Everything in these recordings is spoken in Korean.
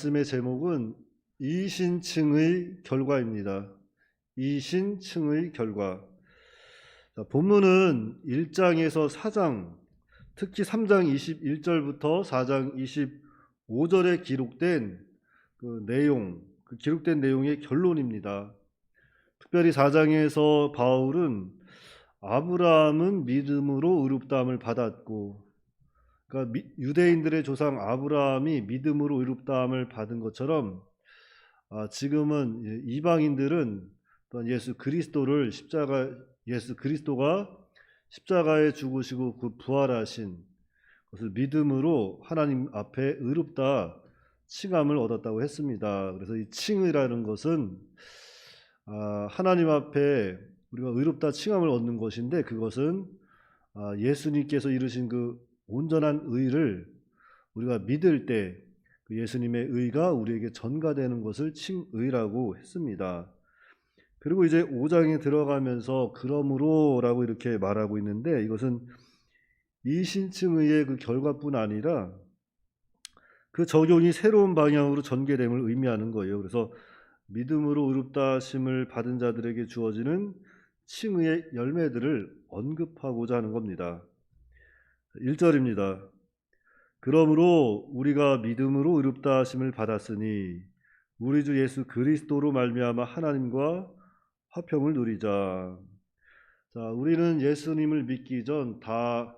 말씀의 제목은 이신층의 결과입니다. 이신층의 결과. 본문은 1장에서 4장, 특히 3장 21절부터 4장 25절에 기록된 기록된 내용의 결론입니다. 특별히 4장에서 바울은 아브라함은 믿음으로 의롭다함을 받았고, 그러니까 유대인들의 조상 아브라함이 믿음으로 의롭다함을 받은 것처럼 지금은 이방인들은 예수 그리스도가 십자가에 죽으시고 그 부활하신 것을 믿음으로 하나님 앞에 의롭다 칭함을 얻었다고 했습니다. 그래서 이 칭이라는 것은 하나님 앞에 우리가 의롭다 칭함을 얻는 것인데, 그것은 예수님께서 이루신 그 온전한 의를 우리가 믿을 때 그 예수님의 의가 우리에게 전가되는 것을 칭의라고 했습니다. 그리고 이제 5장에 들어가면서 그러므로라고 이렇게 말하고 있는데, 이것은 이신층의의 그 결과뿐 아니라 그 적용이 새로운 방향으로 전개됨을 의미하는 거예요. 그래서 믿음으로 의롭다 하심을 받은 자들에게 주어지는 칭의의 열매들을 언급하고자 하는 겁니다. 1절입니다. 그러므로 우리가 믿음으로 의롭다 하심을 받았으니 우리 주 예수 그리스도로 말미암아 하나님과 화평을 누리자. 자, 우리는 예수님을 믿기 전 다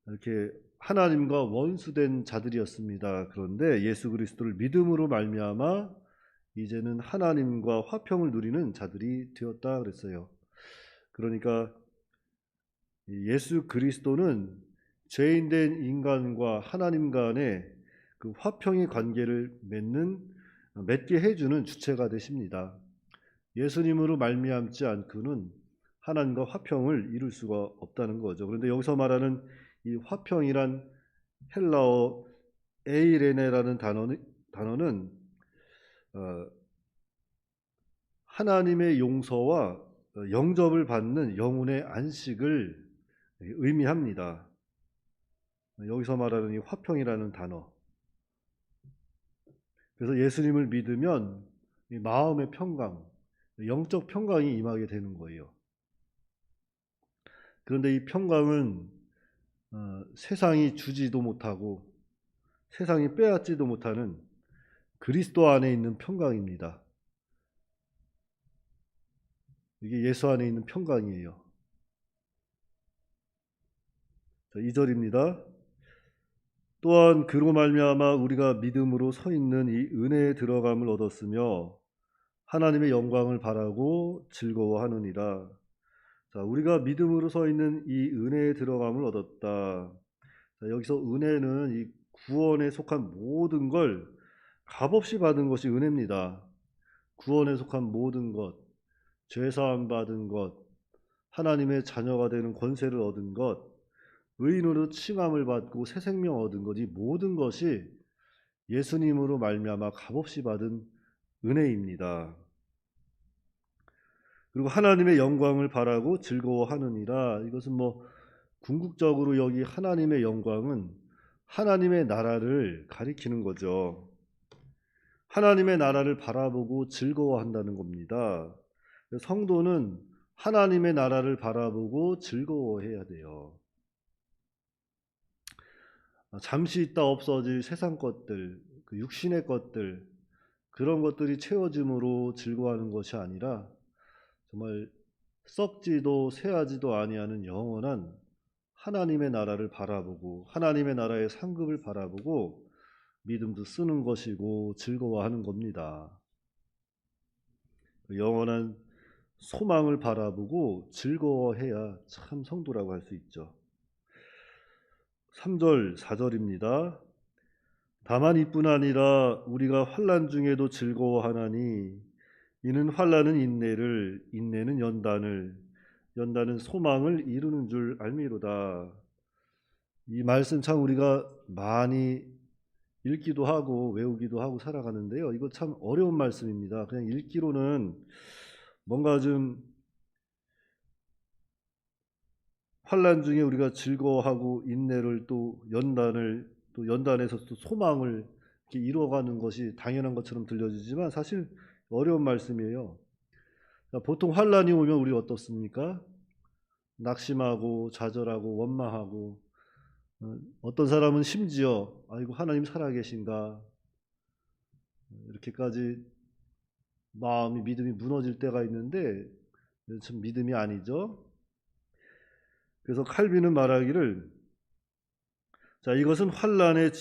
이렇게 하나님과 원수된 자들이었습니다. 그런데 예수 그리스도를 믿음으로 말미암아 이제는 하나님과 화평을 누리는 자들이 되었다 그랬어요. 그러니까 예수 그리스도는 죄인된 인간과 하나님 간의 그 화평의 관계를 맺게 해주는 주체가 되십니다. 예수님으로 말미암지 않고는 하나님과 화평을 이룰 수가 없다는 거죠. 그런데 여기서 말하는 이 화평이란 헬라어 에이레네라는 단어는 하나님의 용서와 영접을 받는 영혼의 안식을 의미합니다. 여기서 말하는 이 화평이라는 단어. 그래서 예수님을 믿으면 이 마음의 평강, 영적 평강이 임하게 되는 거예요. 그런데 이 평강은 세상이 주지도 못하고 세상이 빼앗지도 못하는 그리스도 안에 있는 평강입니다. 이게 예수 안에 있는 평강이에요. 2절입니다. 또한 그로 말미암아 우리가 믿음으로 서 있는 이 은혜에 들어감을 얻었으며 하나님의 영광을 바라고 즐거워하느니라. 자, 우리가 믿음으로 서 있는 이 은혜에 들어감을 얻었다. 자, 여기서 은혜는 이 구원에 속한 모든 걸 값없이 받은 것이 은혜입니다. 구원에 속한 모든 것, 죄사함 받은 것, 하나님의 자녀가 되는 권세를 얻은 것, 의인으로 칭함을 받고 새 생명 얻은 것, 이 모든 것이 예수님으로 말미암아 값없이 받은 은혜입니다. 그리고 하나님의 영광을 바라고 즐거워하느니라. 이것은 궁극적으로 여기 하나님의 영광은 하나님의 나라를 가리키는 거죠. 하나님의 나라를 바라보고 즐거워한다는 겁니다. 성도는 하나님의 나라를 바라보고 즐거워해야 돼요. 잠시 있다 없어질 세상 것들, 그 육신의 것들, 그런 것들이 채워짐으로 즐거워하는 것이 아니라 정말 썩지도 쇠하지도 아니하는 영원한 하나님의 나라를 바라보고 하나님의 나라의 상급을 바라보고 믿음도 쓰는 것이고 즐거워하는 겁니다. 영원한 소망을 바라보고 즐거워해야 참 성도라고 할 수 있죠. 3절, 4절입니다. 다만 이뿐 아니라 우리가 환난 중에도 즐거워하나니 이는 환난은 인내를, 인내는 연단을, 연단은 소망을 이루는 줄 알미로다. 이 말씀 참 우리가 많이 읽기도 하고 외우기도 하고 살아가는데요. 이거 참 어려운 말씀입니다. 그냥 읽기로는 뭔가 좀 환난 중에 우리가 즐거워하고 인내를 또 연단에서 또 소망을 이렇게 이루어가는 것이 당연한 것처럼 들려지지만 사실 어려운 말씀이에요. 보통 환란이 오면 우리 어떻습니까? 낙심하고 좌절하고 원망하고, 어떤 사람은 심지어 아이고 하나님 살아계신가, 이렇게까지 마음이 믿음이 무너질 때가 있는데 참 믿음이 아니죠. 그래서 칼빈은 말하기를, 자, 이것은 환란의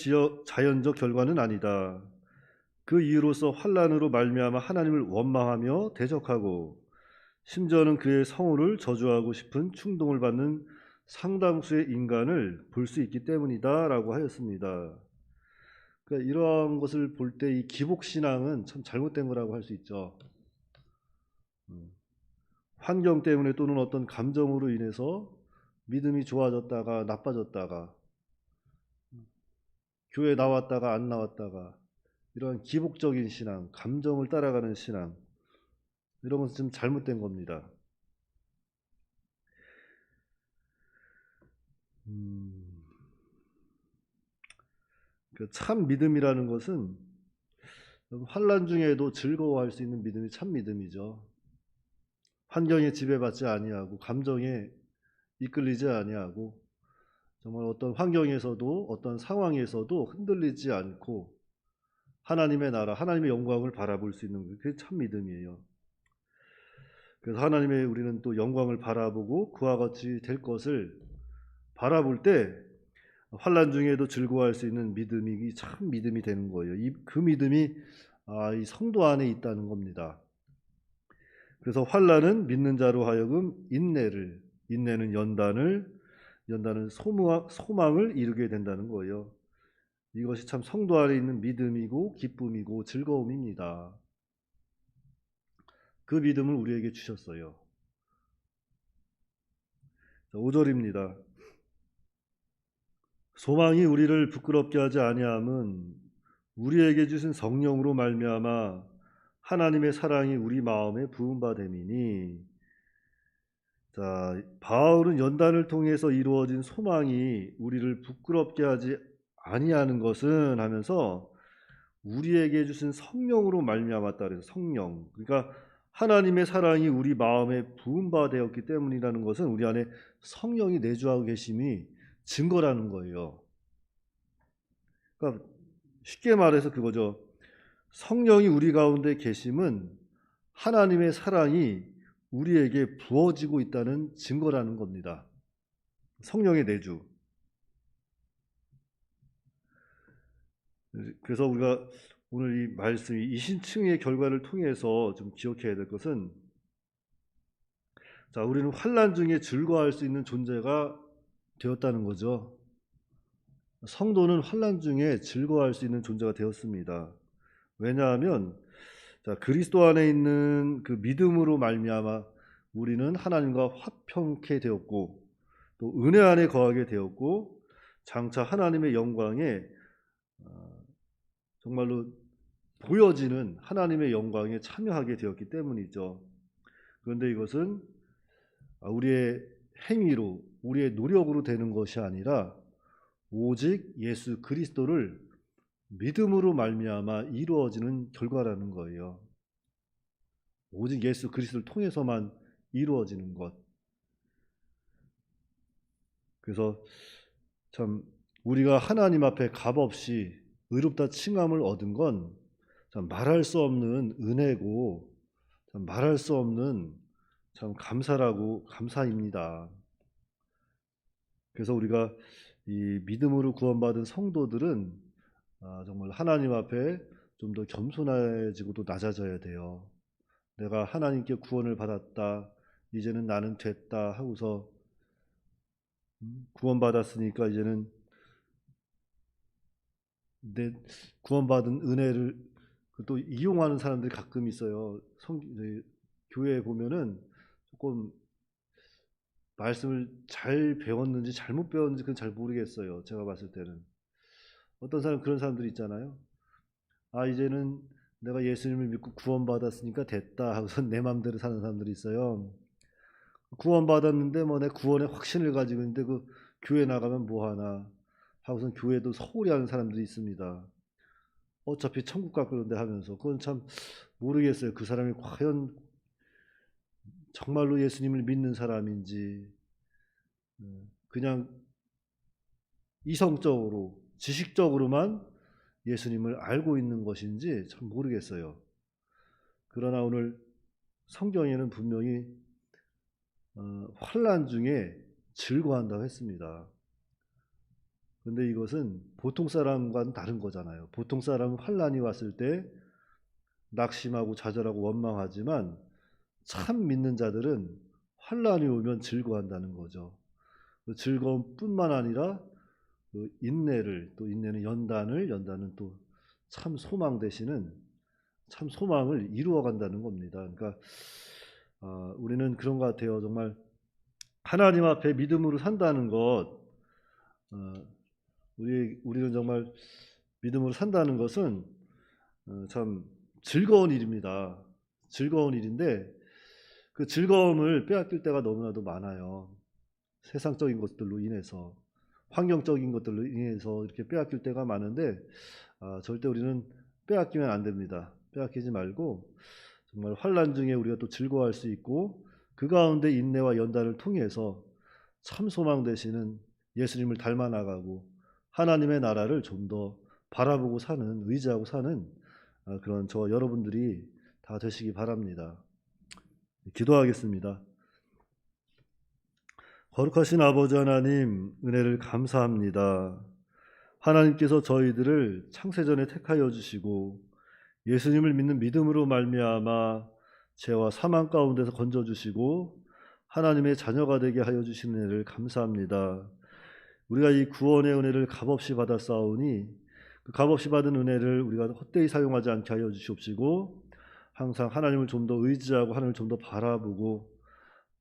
자연적 결과는 아니다. 그 이유로서 환란으로 말미암아 하나님을 원망하며 대적하고 심지어는 그의 성호를 저주하고 싶은 충동을 받는 상당수의 인간을 볼 수 있기 때문이다라고 하였습니다. 그러니까 이러한 것을 볼 때 이 기복신앙은 참 잘못된 거라고 할 수 있죠. 환경 때문에 또는 어떤 감정으로 인해서 믿음이 좋아졌다가 나빠졌다가, 교회 나왔다가 안 나왔다가, 이러한 기복적인 신앙, 감정을 따라가는 신앙, 이런 것은 좀 잘못된 겁니다. 참 믿음이라는 것은 환란 중에도 즐거워할 수 있는 믿음이 참 믿음이죠. 환경에 지배받지 아니하고 감정에 이끌리지 아니하고 정말 어떤 환경에서도 어떤 상황에서도 흔들리지 않고 하나님의 나라, 하나님의 영광을 바라볼 수 있는 그게 참 믿음이에요. 그래서 하나님의 우리는 또 영광을 바라보고 그와 같이 될 것을 바라볼 때 환란 중에도 즐거워할 수 있는 믿음이 참 믿음이 되는 거예요. 그 믿음이 이 성도 안에 있다는 겁니다. 그래서 환란은 믿는 자로 하여금 인내는 연단은 소망을 이루게 된다는 거예요. 이것이 참 성도 안에 있는 믿음이고 기쁨이고 즐거움입니다. 그 믿음을 우리에게 주셨어요. 5절입니다. 소망이 우리를 부끄럽게 하지 아니함은 우리에게 주신 성령으로 말미암아 하나님의 사랑이 우리 마음에 부은 바 됨이니. 자, 바울은 연단을 통해서 이루어진 소망이 우리를 부끄럽게 하지 아니하는 것은 하면서 우리에게 주신 성령으로 말미암았다 그래서 성령. 그러니까 하나님의 사랑이 우리 마음에 부은 바 되었기 때문이라는 것은 우리 안에 성령이 내주하고 계심이 증거라는 거예요. 그러니까 쉽게 말해서 그거죠. 성령이 우리 가운데 계심은 하나님의 사랑이 우리에게 부어지고 있다는 증거라는 겁니다. 성령의 내주. 그래서 우리가 오늘 이 말씀, 이 신층의 결과를 통해서 좀 기억해야 될 것은, 자, 우리는 환난 중에 즐거워할 수 있는 존재가 되었다는 거죠. 성도는 환난 중에 즐거워할 수 있는 존재가 되었습니다. 왜냐하면 자, 그리스도 안에 있는 그 믿음으로 말미암아 우리는 하나님과 화평케 되었고 또 은혜 안에 거하게 되었고 장차 하나님의 영광에 정말로 보여지는 하나님의 영광에 참여하게 되었기 때문이죠. 그런데 이것은 우리의 행위로 우리의 노력으로 되는 것이 아니라 오직 예수 그리스도를 믿음으로 말미암아 이루어지는 결과라는 거예요. 오직 예수 그리스도를 통해서만 이루어지는 것. 그래서 참 우리가 하나님 앞에 값없이 의롭다 칭함을 얻은 건 참 말할 수 없는 은혜고 참 말할 수 없는 참 감사라고 감사입니다. 그래서 우리가 이 믿음으로 구원받은 성도들은 정말 하나님 앞에 좀 더 겸손해지고 또 낮아져야 돼요. 내가 하나님께 구원을 받았다. 이제는 나는 됐다 하고서 구원받았으니까 이제는 내 구원받은 은혜를 또 이용하는 사람들이 가끔 있어요. 교회에 보면은 조금 말씀을 잘 배웠는지 잘못 배웠는지 그건 잘 모르겠어요. 제가 봤을 때는. 어떤 사람 그런 사람들이 있잖아요. 이제는 내가 예수님을 믿고 구원받았으니까 됐다 하고서 내 마음대로 사는 사람들이 있어요. 구원받았는데 뭐 내 구원의 확신을 가지고 있는데 그 교회 나가면 뭐 하나 하고선 교회도 소홀히 하는 사람들이 있습니다. 어차피 천국 갈 건데 하면서 그건 참 모르겠어요. 그 사람이 과연 정말로 예수님을 믿는 사람인지 그냥 이성적으로 지식적으로만 예수님을 알고 있는 것인지 참 모르겠어요. 그러나 오늘 성경에는 분명히 환난 중에 즐거워한다고 했습니다. 그런데 이것은 보통 사람과는 다른 거잖아요. 보통 사람은 환난이 왔을 때 낙심하고 좌절하고 원망하지만 참 믿는 자들은 환난이 오면 즐거워한다는 거죠. 그 즐거움뿐만 아니라 그 인내를, 또 인내는 연단을, 연단은 또 참 소망 되시는 참 소망을 이루어 간다는 겁니다. 그러니까 우리는 그런 것 같아요. 정말 하나님 앞에 믿음으로 산다는 것, 우리는 정말 믿음으로 산다는 것은 참 즐거운 일입니다. 즐거운 일인데 그 즐거움을 빼앗길 때가 너무나도 많아요. 세상적인 것들로 인해서, 환경적인 것들로 인해서 이렇게 빼앗길 때가 많은데 절대 우리는 빼앗기면 안 됩니다. 빼앗기지 말고 정말 환난 중에 우리가 또 즐거워할 수 있고 그 가운데 인내와 연단을 통해서 참 소망 되시는 예수님을 닮아 나가고 하나님의 나라를 좀 더 바라보고 사는, 의지하고 사는 그런 저와 여러분들이 다 되시기 바랍니다. 기도하겠습니다. 거룩하신 아버지 하나님, 은혜를 감사합니다. 하나님께서 저희들을 창세전에 택하여 주시고 예수님을 믿는 믿음으로 말미암아 죄와 사망 가운데서 건져 주시고 하나님의 자녀가 되게 하여 주신 은혜를 감사합니다. 우리가 이 구원의 은혜를 값없이 받았사오니 그 값없이 받은 은혜를 우리가 헛되이 사용하지 않게 하여 주시옵시고 항상 하나님을 좀 더 의지하고 하나님을 좀 더 바라보고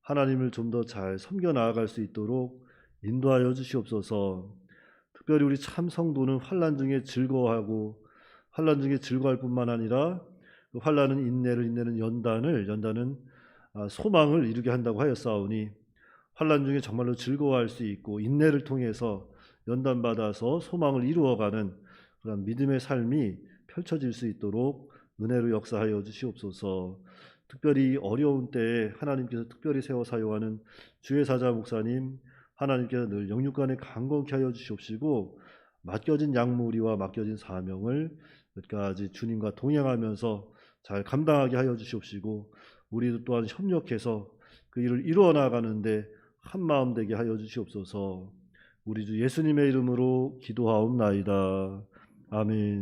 하나님을 좀 더 잘 섬겨 나아갈 수 있도록 인도하여 주시옵소서. 특별히 우리 참 성도는 환난 중에 즐거워하고 환난 중에 즐거워할 뿐만 아니라 그 환난은 인내를, 인내는 연단을, 연단은 소망을 이루게 한다고 하였사오니 환난 중에 정말로 즐거워할 수 있고 인내를 통해서 연단받아서 소망을 이루어가는 그런 믿음의 삶이 펼쳐질 수 있도록 은혜로 역사하여 주시옵소서. 특별히 어려운 때에 하나님께서 특별히 세워 사용하는 주의 사자 목사님, 하나님께서 늘 영육간에 강건케 하여 주시옵시고 맡겨진 양무리와 맡겨진 사명을 끝까지 주님과 동행하면서 잘 감당하게 하여 주시옵시고 우리도 또한 협력해서 그 일을 이루어 나가는데 한마음 되게 하여 주시옵소서. 우리 주 예수님의 이름으로 기도하옵나이다. 아멘.